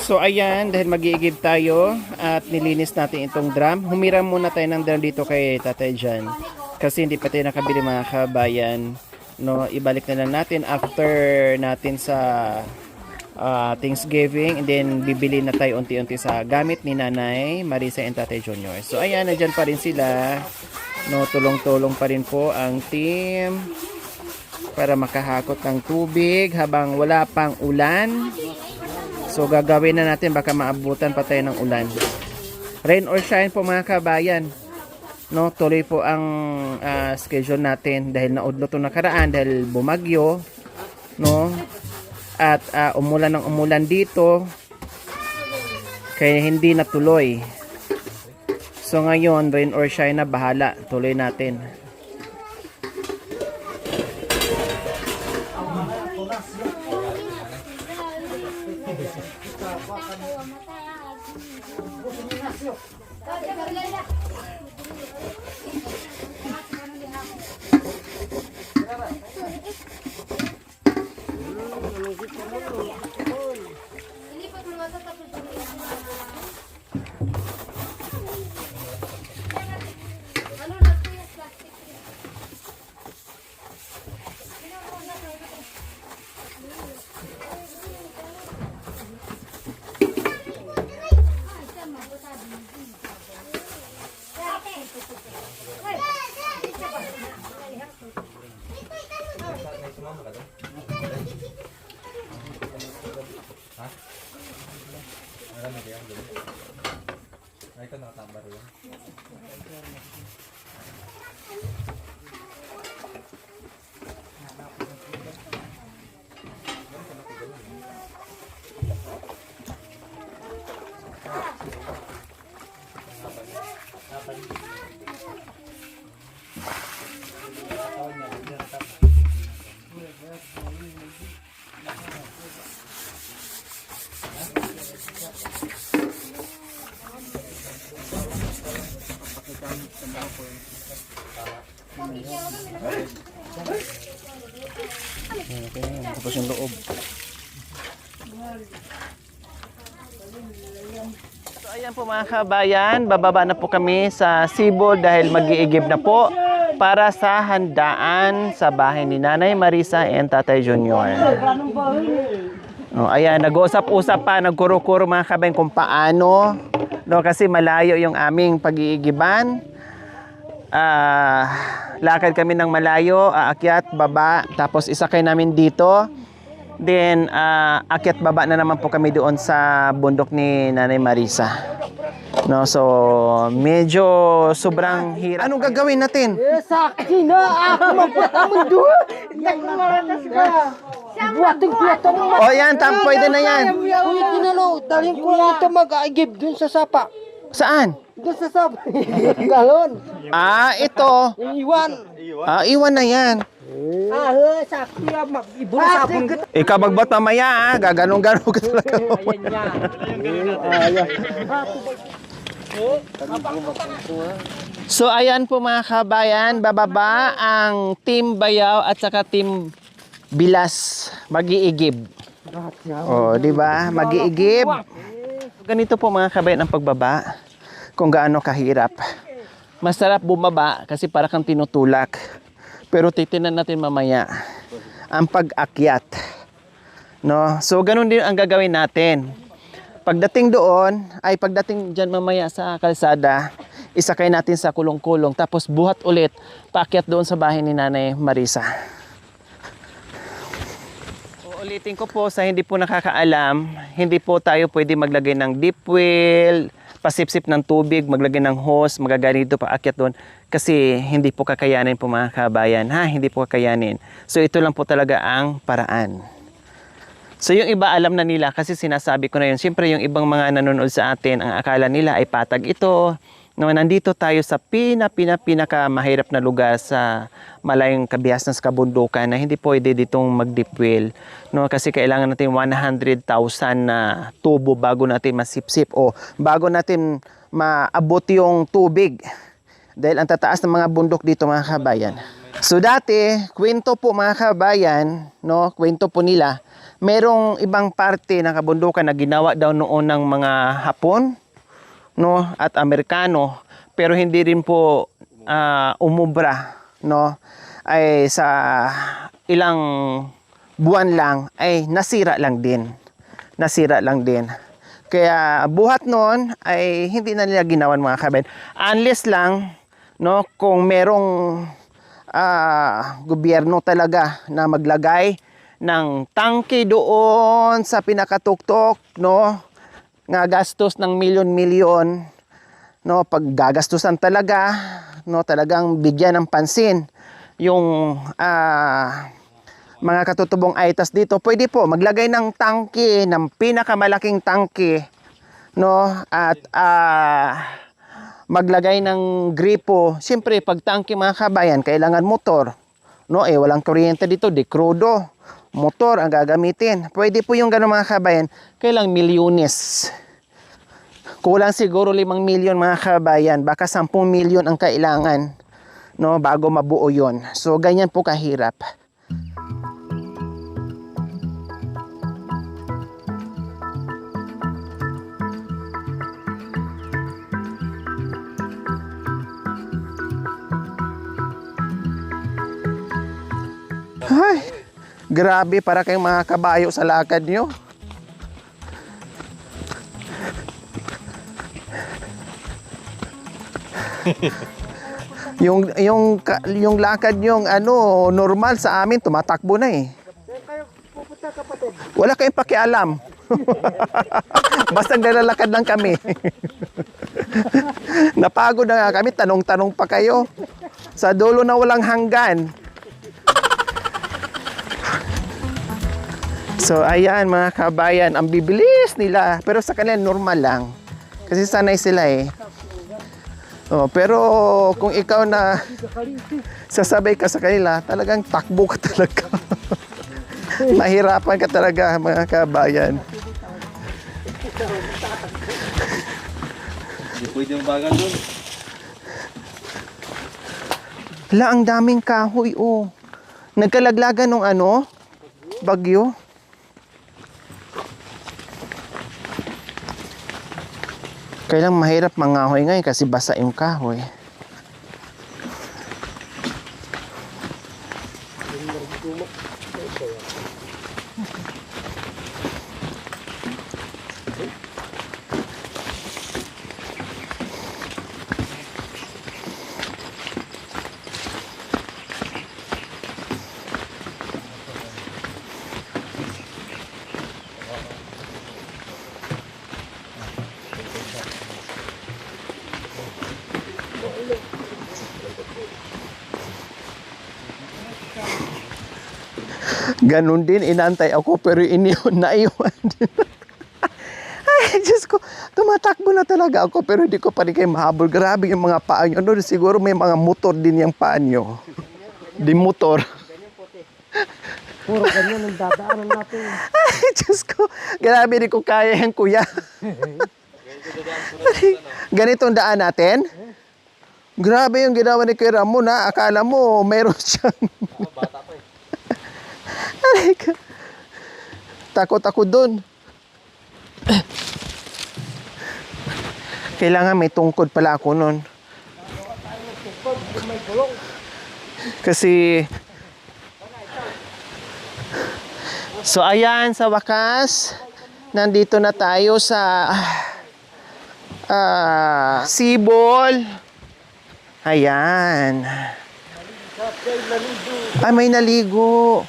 So ayan, dahil mag-iigib tayo at nilinis natin itong drum. Humiram muna tayo ng drum dito kay Tatay Jan. Kasi hindi pa tayo nakabili mga kabayan. No, ibalik na lang natin after natin sa Thanksgiving. And then bibili na tayo unti-unti sa gamit ni Nanay Marisa and Tatay Junior. So ayan, nandyan pa rin sila. No, tulong-tulong pa rin po ang team para makahakot ng tubig habang wala pang ulan. So gagawin na natin, baka maabutan pa tayo ng ulan. Rain or shine po mga kabayan. No, tuloy po ang schedule natin dahil naudlo to nakaraan dahil bumagyo, no? At umulan ng umulan dito. Kaya hindi natuloy. So ngayon, rain or shine na, bahala, tuloy natin. Tapos yung loob. So ayan po mga kabayan, bababa na po kami sa Sibol dahil mag-iigib na po para sa handaan sa bahay ni Nanay Marisa and Tatay Junior. Ayan, nag-usap-usap pa, nagkuro-kuro mga kabayan kung paano, no, kasi malayo yung aming pag-iigiban. Lakad kami ng malayo, aakyat, baba, tapos isakay namin dito. Then akyat baba na naman po kami doon sa bundok ni Nanay Marisa. No, so medyo sobrang hirap. Anong gagawin natin? Sakti na ako magpatamundo. O yan, pwede na yan. Pwede na lo, dalhin ko lang ito mag-agib dun sa sapa. Saan? Dun sa sapa. Galon. Ito. Iwan. Iwan na yan. Sakti na mag-ibon sabon. Ikaw magbot mamaya, gaganong-ganong ka talaga. So ayan po mga kabayan, bababa ang Team Bayaw at saka Team Bilas mag-iigib. Di ba? Mag-iigib. Ganito po mga kabayan ang pagbaba. Kung gaano kahirap. Masarap bumaba kasi para kang tinutulak. Pero titinan natin mamaya ang pag-akyat. No? So ganun din ang gagawin natin. Pagdating doon, pagdating dyan mamaya sa kalsada, isakay natin sa kulong-kulong. Tapos buhat ulit, paakyat doon sa bahay ni Nanay Marisa. Uulitin ko po sa hindi po nakakaalam, hindi po tayo pwede maglagay ng deep well, pasipsip ng tubig, maglagay ng hose, magaganito paakyat doon. Kasi hindi po kakayanin po mga kabayan. Hindi po kakayanin. So ito lang po talaga ang paraan. So yung iba alam na nila kasi sinasabi ko na yun. Siyempre yung ibang mga nanonood sa atin, ang akala nila ay patag ito. No, nandito tayo sa pinaka mahirap na lugar sa malayong kabihas ng kabundukan na hindi pwede ditong mag-deep well. No, kasi kailangan natin 100,000 na tubo bago natin masipsip o bago natin maabot yung tubig Dahil ang tataas ng mga bundok dito mga kabayan. So dati, kwento po mga kabayan, no, kwento po nila, merong ibang parte ng kabundukan na ginawa daw noon ng mga Hapon, no, at Amerikano, pero hindi rin po umubra, no, ay sa ilang buwan lang ay nasira lang din. Nasira lang din. Kaya buhat noon ay hindi na nila ginawan mga kabayan. Unless lang, no, kung merong gobyerno talaga na maglagay ng tangke doon sa pinakatuktok, no, nga gastos ng milyon-milyon, no, pag gagastusan talaga, no, talagang bigyan ng pansin yung mga katutubong aitas dito, pwede po maglagay ng tangke, ng pinakamalaking tangke, no, at maglagay ng gripo. Siyempre, pag tangke mga kabayan, kailangan motor, no, walang kuryente dito, di krudo, motor ang gagamitin. Pwede po yung gano'n mga kabayan, kailang milyones. Kulang siguro 5 milyon mga kabayan, baka 10 milyon ang kailangan, no, bago mabuo yon. So, ganyan po kahirap. Ay, grabe, para kayong mga kabayo sa lakad nyo. yung lakad yung normal sa amin tumatakbo na eh. Wala kayong pakialam. Basta naglalakad lang kami. Napagod na nga kami, tanong-tanong pa kayo. Sa dulo na walang hanggan. So ayan mga kabayan, ang bibilis nila. Pero sa kanila normal lang. Kasi sanay sila eh. Oh, pero kung ikaw na sasabay ka sa kanila, talagang takbo ka talaga. Mahirapan ka talaga mga kabayan. Hindi pwede yung bagal doon. Hala, ang daming kahoy oh. Nagkalaglagan ng bagyo. Kailang mahirap mangahoy ngayon kasi basa yung kahoy. Ganon din, inantay ako pero naiwan din. Ay, Diyos ko, tumatakbo na talaga ako pero hindi ko pa rin kayo mahabol. Grabe yung mga paa nyo. Siguro may mga motor din yung paa nyo. Di motor. Puro ganyan ang dadaanan natin. Ay, Diyos ko, grabe rin ko kaya yan, kuya. Ganitong daan natin? Grabe yung ginawa ni Kuya Ramon ha. Akala mo, mayroon siyang... Bata pa eh. Takot ako dun. Kailangan may tungkod pala ako nun. Kasi so ayan, sa wakas nandito na tayo sa Sibol. Ayan. Ay, may naligo.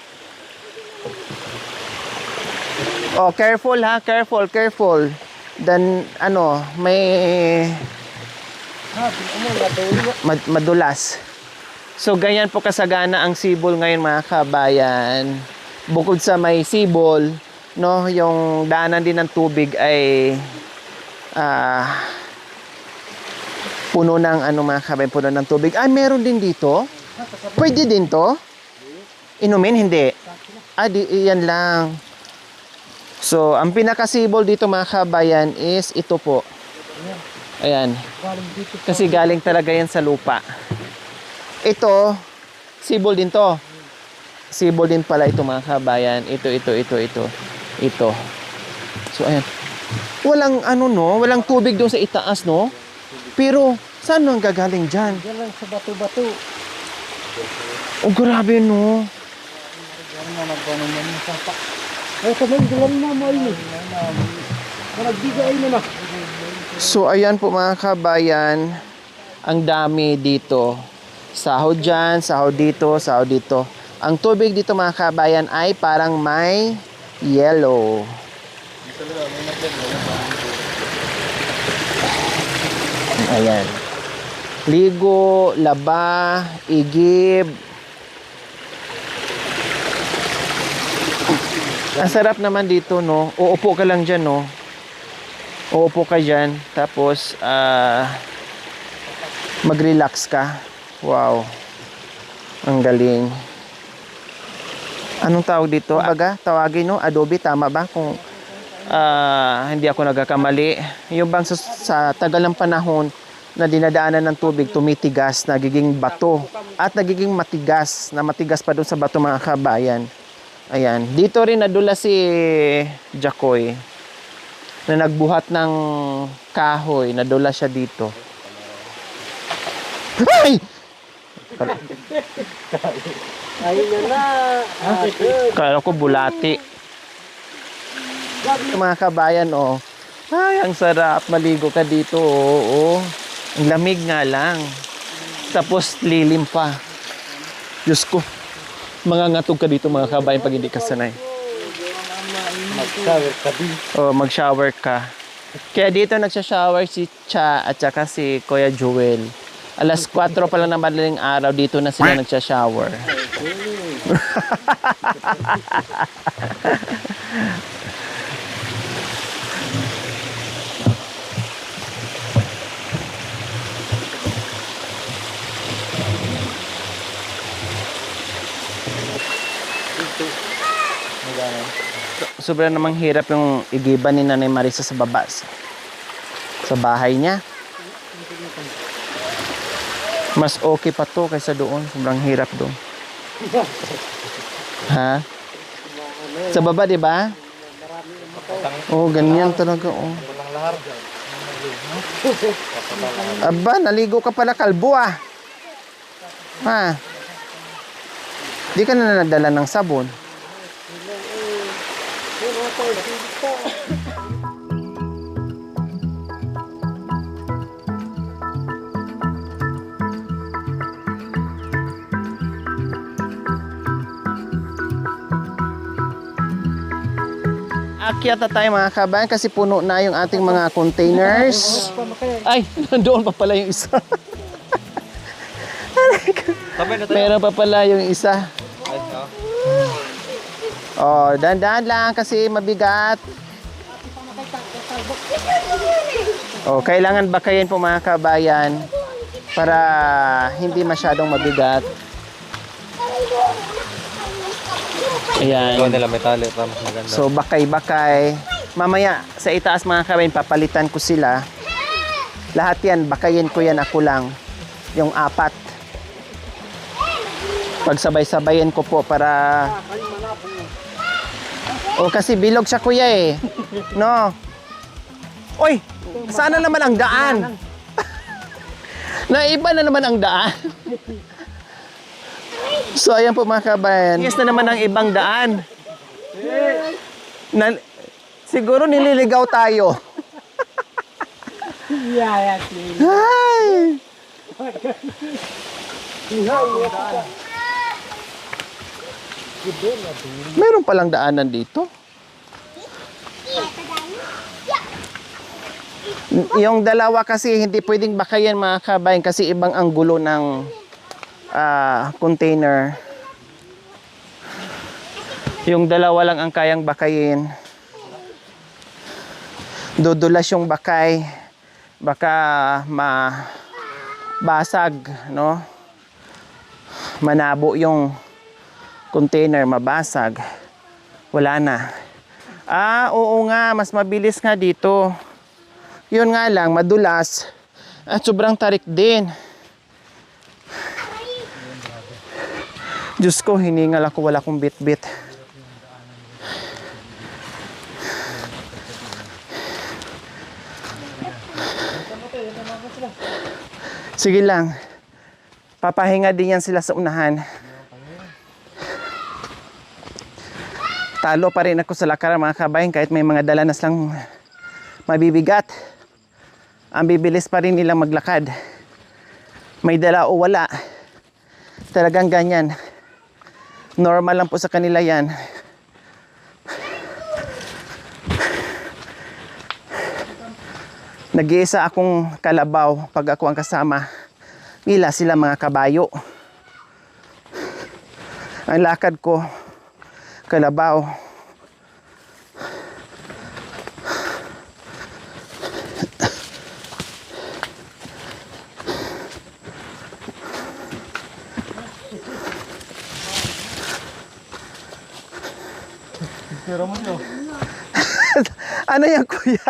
Oh, careful ha, careful. Dan may madulas. So ganyan po kasagana ang Sibol ngayon mga kabayan. Bukod sa may Sibol, no, yung daanan din ng tubig ay puno ng mga kabayan, puno ng tubig. Ay, meron din dito. Pwede din to? Inumin, hindi. Yan lang. So, ang pinaka-Sibol dito mga kabayan is ito po. Ayan. Galing dito. Kasi galing talaga yan sa lupa. Ito, sibol din to. Sibol din pala ito mga kabayan. Ito. Ito. So, ayan. Walang ano no, walang tubig doon sa itaas no. Pero, saan nang gagaling dyan? Diyan lang sa bato-bato. Oh, grabe no. Diyan na nagbanong naman sa pa. Ay, sabay, diyan na mo yun. Nagbigay na na. So, ayan po mga kabayan. Ang dami dito. Sahod dyan, sahod dito, sahod dito. Ang tubig dito mga kabayan ay parang may yellow. Ayan. Ligo, laba, igib. Ang sarap naman dito, no? Uupo ka lang dyan, no? Uupo ka dyan. Tapos, mag-relax ka. Wow. Ang galing. Anong tawag dito? Baga, tawagin, no? Adobe, tama ba? Kung hindi ako nagkakamali. Yung bang sa tagal ng panahon na dinadaanan ng tubig, tumitigas, nagiging bato. At nagiging matigas, na matigas pa doon sa bato mga kabayan. Ayan. Dito rin nadula si Jacoy na nagbuhat ng kahoy. Nadula siya dito. Ay! Ayun na na. Kala ko bulati. Mga kabayan, oh. Ay, ang sarap. Maligo ka dito, oh. Ang lamig nga lang. Tapos lilim pa. Diyos ko. Mangangatog ka dito mga kabayan pag hindi ka sanay. Mag-shower ka din. Oh, mag-shower ka. Kaya dito nagsha-shower si Cha at saka si Kuya Joel. Alas 4 pa lang ng madaling araw, dito na sila nagsha-shower. Sobrang namang hirap yung igiban ni Nanay Marisa sa baba. Sa bahay niya. Mas okay pa to kaysa doon. Sobrang hirap doon. Ha? Sa baba, di ba? Oh, ganyan talaga, oh. Aba, naligo ka pala, kalbo, ah. Ha? Di ka na nadala ng sabon. Akyat na tayo mga kabayan kasi puno na yung ating mga containers. Ay, nandoon pa pala yung isa. Meron pa pala yung isa. Oh, dahan-dahan lang kasi mabigat. Oh, kailangan bakayin po mga kabayan para hindi masyadong mabigat. Ayan. Gawa nila metali para mas maganda. So, bakay-bakay. Mamaya, sa itaas mga kabayan, papalitan ko sila. Lahat yan, bakayin ko yan ako lang. Yung 4. Pagsabay-sabayin ko po para... O, kasi bilog siya kuya eh. No? Oy! Sana naman ang daan. Naiba na naman ang daan. So, ayan po mga kabayan. Yes na naman ang ibang daan. Siguro nililigaw tayo. Hi! Meron palang daanan dito. Yung dalawa kasi hindi pwedeng bakayan mga kabayan kasi ibang anggulo ng container. Yung dalawa lang ang kayang bakayin. Dudulas yung bakay. Baka mabasag, no? Manabo yung container, mabasag. Wala na. Oo nga, mas mabilis nga dito. Yun nga lang, madulas at sobrang tarik din. Diyos ko, hiningal ako, wala akong bit-bit. Sige lang. Papahinga din yan sila sa unahan. Talo pa rin ako sa lakaran mga kabayan kahit may mga dalanas lang mabibigat. Ang bibilis pa rin nilang maglakad. May dala o wala. Talagang ganyan. Normal lang po sa kanila yan. Nag-iisa akong kalabaw pag ako ang kasama. Ila sila mga kabayo. Ang lakad ko, kalabaw. Ano yan, kuya?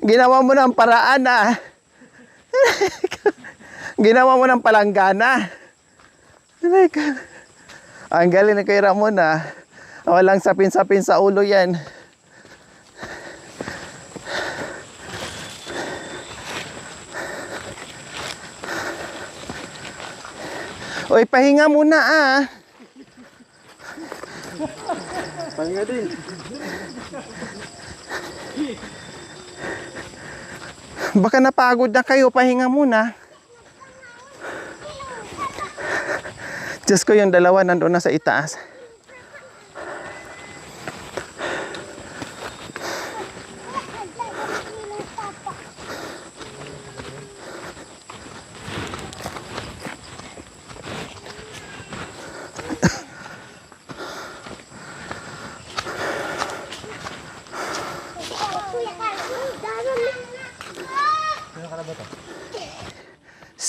Ginawa mo ng paraan, ah. Ginawa mo ng palanggana. Oh, ang galing na kay Ramon, ah. Walang sapin-sapin sa ulo yan. Uy, pahinga muna, ah. Pahinga din. Baka napagod na kayo, pahinga muna. Diyos ko, yung dalawa nandoon na sa itaas.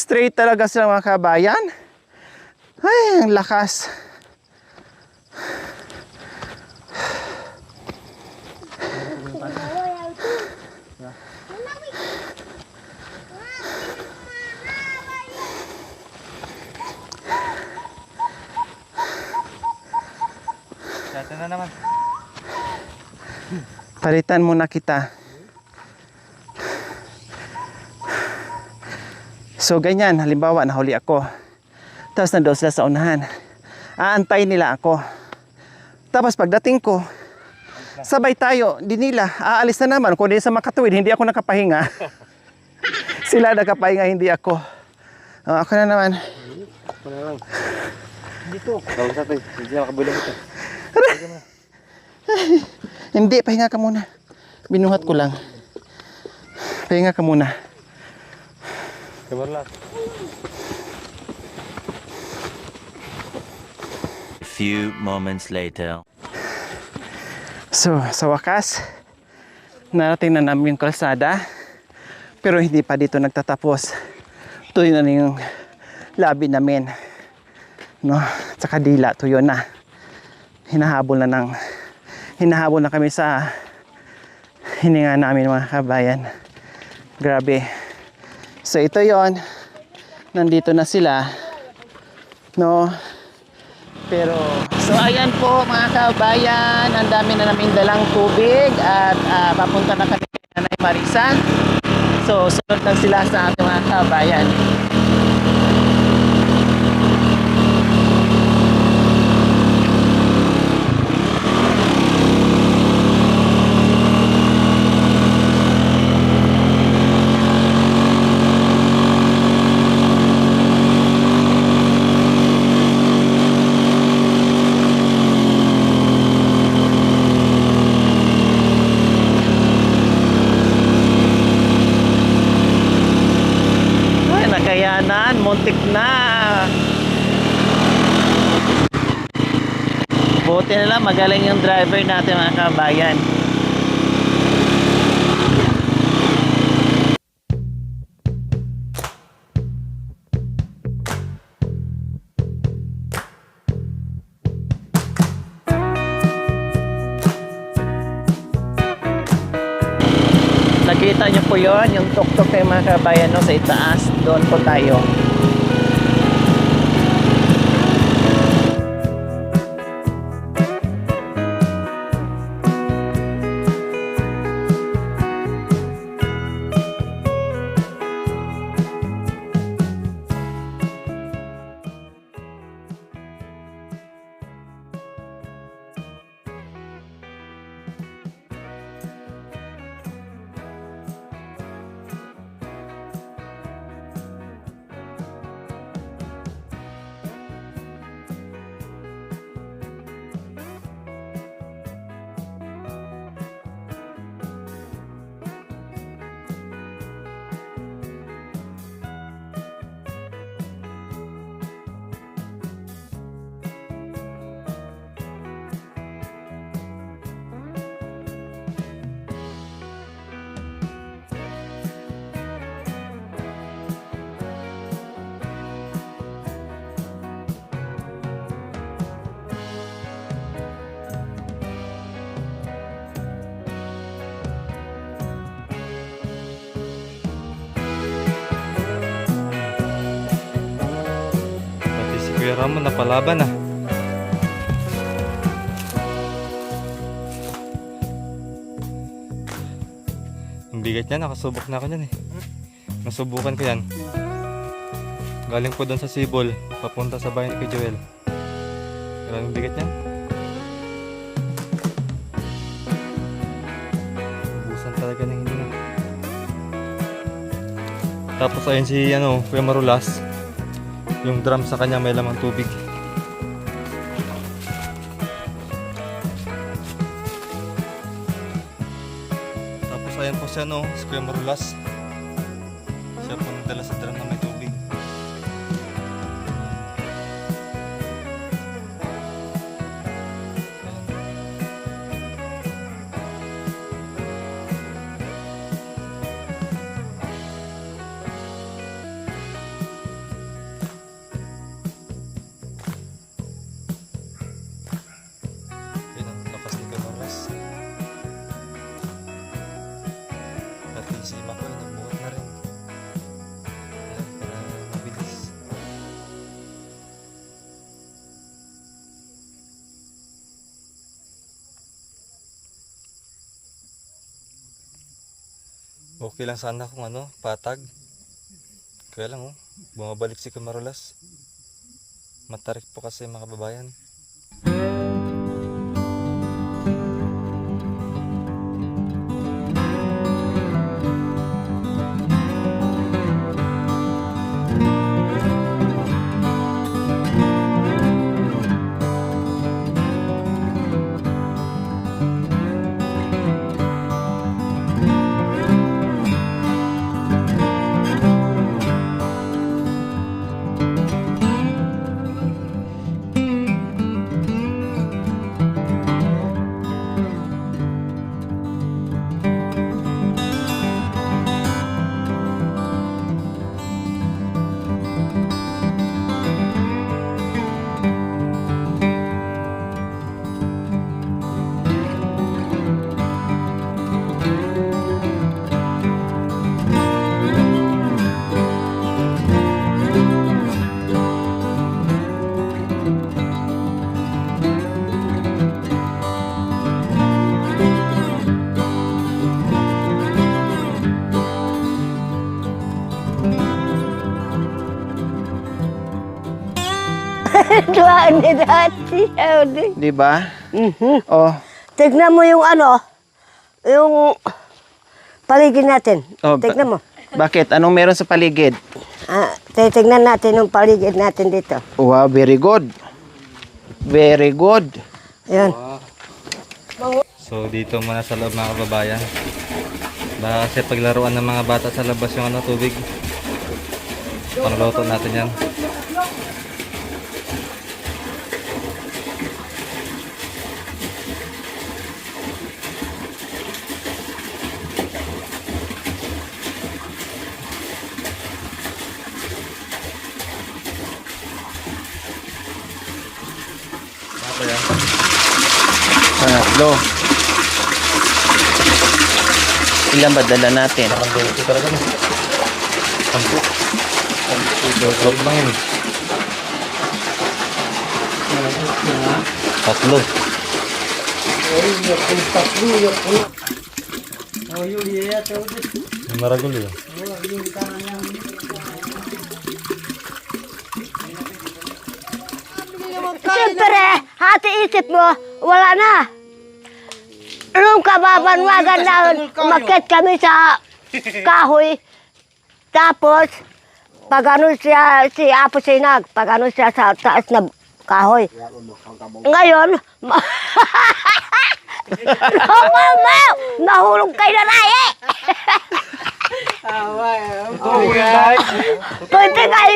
Straight talaga sila mga kabayan. Ay, ang lakas. Dati na naman. Palitan muna kita. So ganyan, halimbawa nahuli ako. Tapos nandoon sila sa unahan. Aantay nila ako. Tapos pagdating ko, sabay tayo, di nila. Aalis na naman. Kung di sa makatuwid, hindi ako nakapahinga. Sila nakapahinga, hindi ako. Ako na naman. Ako na lang. Dito. Tawag sa atin. Hindi na makabulang ito. Hindi, pahinga ka muna. Binuhat ko lang. Pahinga ka muna. Kabar lang. Few moments later. So, sa wakas, narating na namin yung kalsada. Pero hindi pa dito nagtatapos. Tuyo na yung labi namin. No? Tsaka dila, tuyo na. Hinahabol na kami sa hininga namin mga kabayan. Grabe. So ito yon, nandito na sila, no? Pero, so ayan po mga kabayan, ang dami na namin dalang tubig at papunta na kami kay Nanay Marisa. So sunod lang sila sa ating mga kabayan. Muntik na. Buti na lang magaling yung driver natin mga kabayan. Nakikita niyo po yon, yung tuktok kayo mga kabayan, no, sa itaas. Doon po tayo. Pati si Kuya Ramon napalaban ah. Ang bigat niya, nakasubok na ako niyan eh. Nasubukan ko yan. Galing po doon sa Sibol, papunta sa bayan ni Kuya Joel. Grabe ang bigat niyan. Ubusan talaga ng hindi na. Tapos ayun si Kuya Marulas. Yung drum sa kanya may lamang tubig. Tapos ayan po si si Kuya Marulas. Siya po nagdala sa drum na may tubig. Ayan ang lakas ni Kuya Marulas. Pati si Makoy nagbuhat na rin. Ayan, para mabilis. Okay lang sana kung patag. Kaya lang bumabalik si Kuya Marulas. Matarik po kasi mga kababayan. Tuwaan ni dati. Di ba? Oh, Tignan mo yung yung paligid natin. Oh, Tignan mo. bakit? Anong meron sa paligid? Titignan natin yung paligid natin dito. Wow, very good. Very good. Ayan. So dito muna sa loob mga kababayan. Baka kasi paglaruan ng mga bata sa labas yung tubig. Pangluto natin yan. Apa yan? Pangatlo. Ilan ba dala natin? Ang dulce talaga no. 10. Dulce lang yun. 3. Yung maragol yun. Siyempre, hati isip mo, wala na. Nung kababanwagan na, umakyat kami sa kahoy. Tapos, pag ano siya, si Apo Sinag, pag ano siya sa taas na kahoy. Ngayon, nahulog kay Naraye. Pwede kay...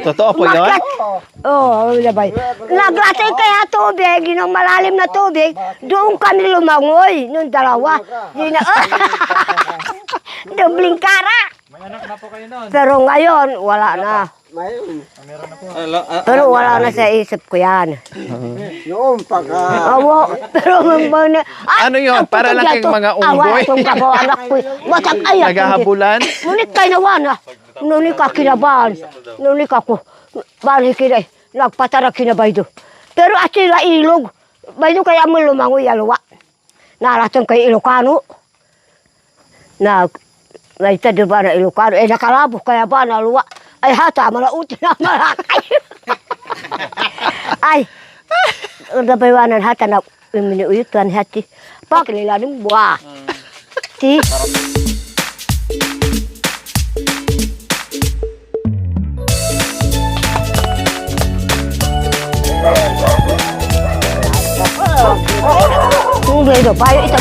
Totoo po yun? Oo, labay. Naglasay kaya tubig, yung malalim na tubig, doon kami lumangoy, nung dalawa. Dubling kara. Pero ngayon, wala na. Pero wala na sa isip ko yan. Noon pagka... Awo, pero Ano yun? Para lang kayong mga unggoy? Awa, itong kapo, anak ko. Matag ayak. Naghahabulan? Ngunit kayo nawan, ngunit ka kinabahan. Ngunit ako, balik kinay, nagpatara kinabay do. Pero at sila ilog, bay do kaya mo lumangoy alwa. Naratong kay Ilocano. Naita do ba na Ilocano? Nakalabo kaya ba na alwa. Ay hata, malauti na malakay. Ay, nabaywanan hata na minuuyutan hati. Pakilala ng buwa. Si. Hindi do, payo ito.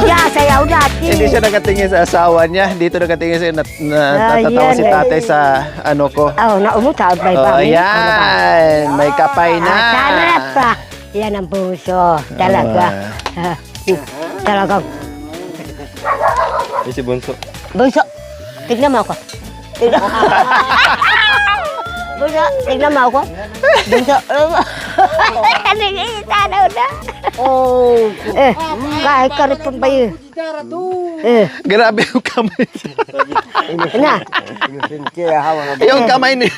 Ya, sayaw dati. Hindi siya nakatingin sa asawa niya. Dito nakatingin siya. Natatawa si tatay sa ano ko. Oh, naumuta. May Oh, pangin. ayan. May kapay na. Sarap pa. Yan ang puso. Talaga. Talagang. Si Bunso. Bunso, tignan mo ako. Tignan mo. Bunso, tignan mo ako. Bunso. Kanigita daw na. Oh. Kahit karipang bayo. Grabe yung kamay niya. Na. Yung kamay niya.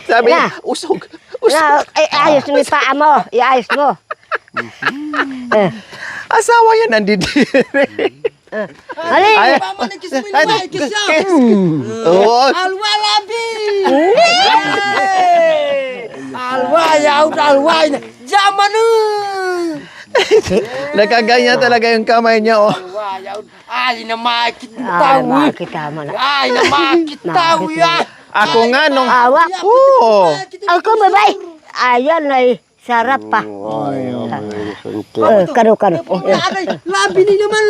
Sabi, Na. usog. Na, ayos mo yung paa mo. Iayos mo. Asawa yan, nandito. Ali. Oo. Alwalabi! Alwaya, alwaya! Jamanu! Nakaganyan talaga yung kamay niya, oh. Ay, na makita Makita mo na. Ay, na makita ya! Ako nga nung... Awa. Oo. Ako babay. Ayan ay sarap pa. Karo. Labi ni naman!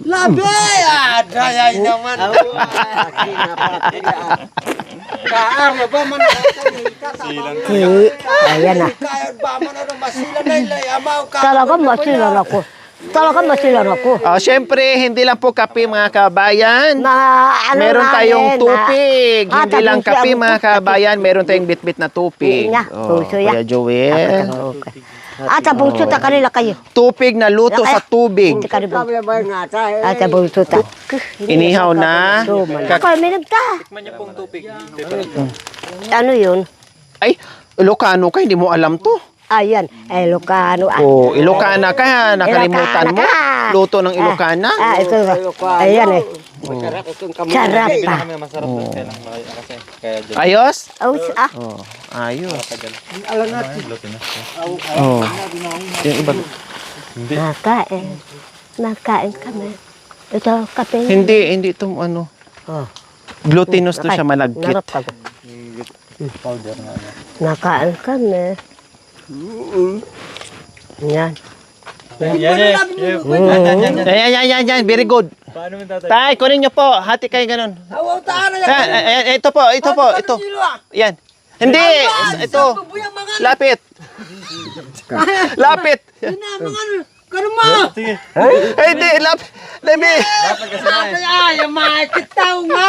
Labi! Ada yan naman! Kaar na ba man? Ayan na. Kaya ba man na masila na ilay amaw ka? Talagang masilan ako. Talagang masilan ako. Siyempre, hindi lang po kape mga kabayan. Ano Meron tayong namin, tubig. ah, Hindi lang tapos kape siya- mga kabayan. Meron tayong bitbit na tubig. Niya, puso ya. Kuya Joel. At sa bulso ta kanila kayo. Tubig na luto sa tubig. At sa bulso ta. Inihaw na. Ako, minum ta. Ano yun? Ay, Ilocano ka, hindi mo alam to. Ayan, Ilocano. Oh, Ilocana ka, nakalimutan mo. Ilocana ka. Luto ng Ilocana. Ito. Ayan eh. Sarap pa. Masarap doon kaya lang kasi. Kaya dyan. Ayos? Oh, Oh, ayos. Luto na. Oh. Yung iba. Hindi. Nakain kami. Ito, kape. Hindi ito ano. Oh. Glutinous to siya, malagkit. Narap ka. Nakain kami. Yan. Yan. Very good. Paano mo tatay? Tay, kunin niyo po. Hati kayo ganun. Awaw taan na Ito po. Yan. Hindi. Ito. Lapit. Lapit. Kanuma! Hindi, lapit. Labi. Ay, makikita nga!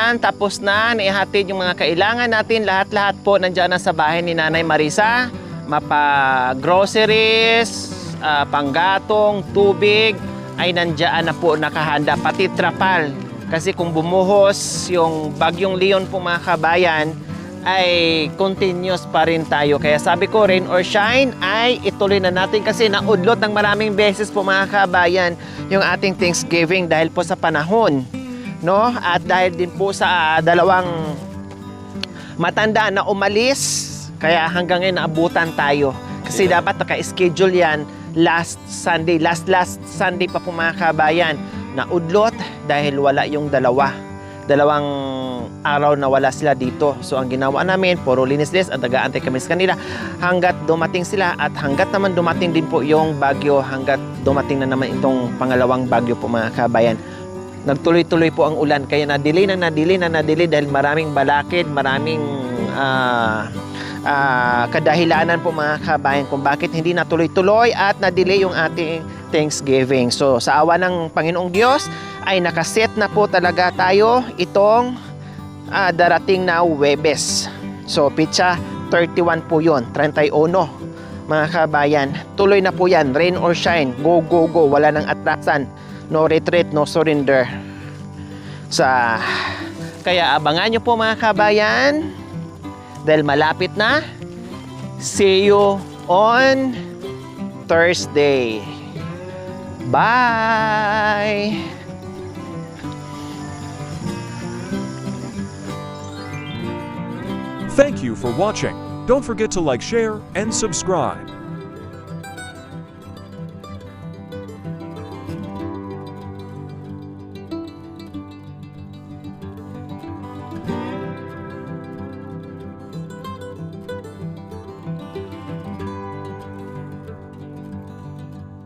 Tapos na, naihatid yung mga kailangan natin. Lahat-lahat po nandiyan na sa bahay ni Nanay Marisa. Mapa-groceries, panggatong, tubig, ay nandiyan na po nakahanda. Pati trapal. Kasi kung bumuhos yung bagyong Leon po mga kabayan, ay continuous pa rin tayo. Kaya sabi ko, rain or shine, ay ituloy na natin kasi naudlot ng maraming beses po mga kabayan yung ating Thanksgiving dahil po sa panahon. No? At dahil din po sa dalawang matanda na umalis, kaya hanggang ngayon naabutan tayo. Kasi dapat naka-schedule yan last Sunday. Last Sunday pa po mga kabayan. Naudlot dahil wala yung dalawang araw na wala sila dito. So ang ginawa namin, puro linis-linis at nag-aantay kami sa kanila hanggat dumating sila at hanggat naman dumating din po yung bagyo, hanggat dumating na naman itong pangalawang bagyo po mga kabayan. Nagtuloy-tuloy po ang ulan kaya na-delay dahil maraming balakid, maraming kadahilanan po mga kabayan kung bakit hindi natuloy-tuloy at na-delay yung ating Thanksgiving. So sa awa ng Panginoong Diyos ay nakaset na po talaga tayo itong darating na Huwebes. So pitsa 31 po yun, 31 mga kabayan. Tuloy na po yan, rain or shine, go go go, wala nang atrasan, no retreat, no surrender. Kaya abangan nyo po mga kabayan dahil malapit na. See you on Thursday. Bye! Thank you for watching. Don't forget to like, share, and subscribe.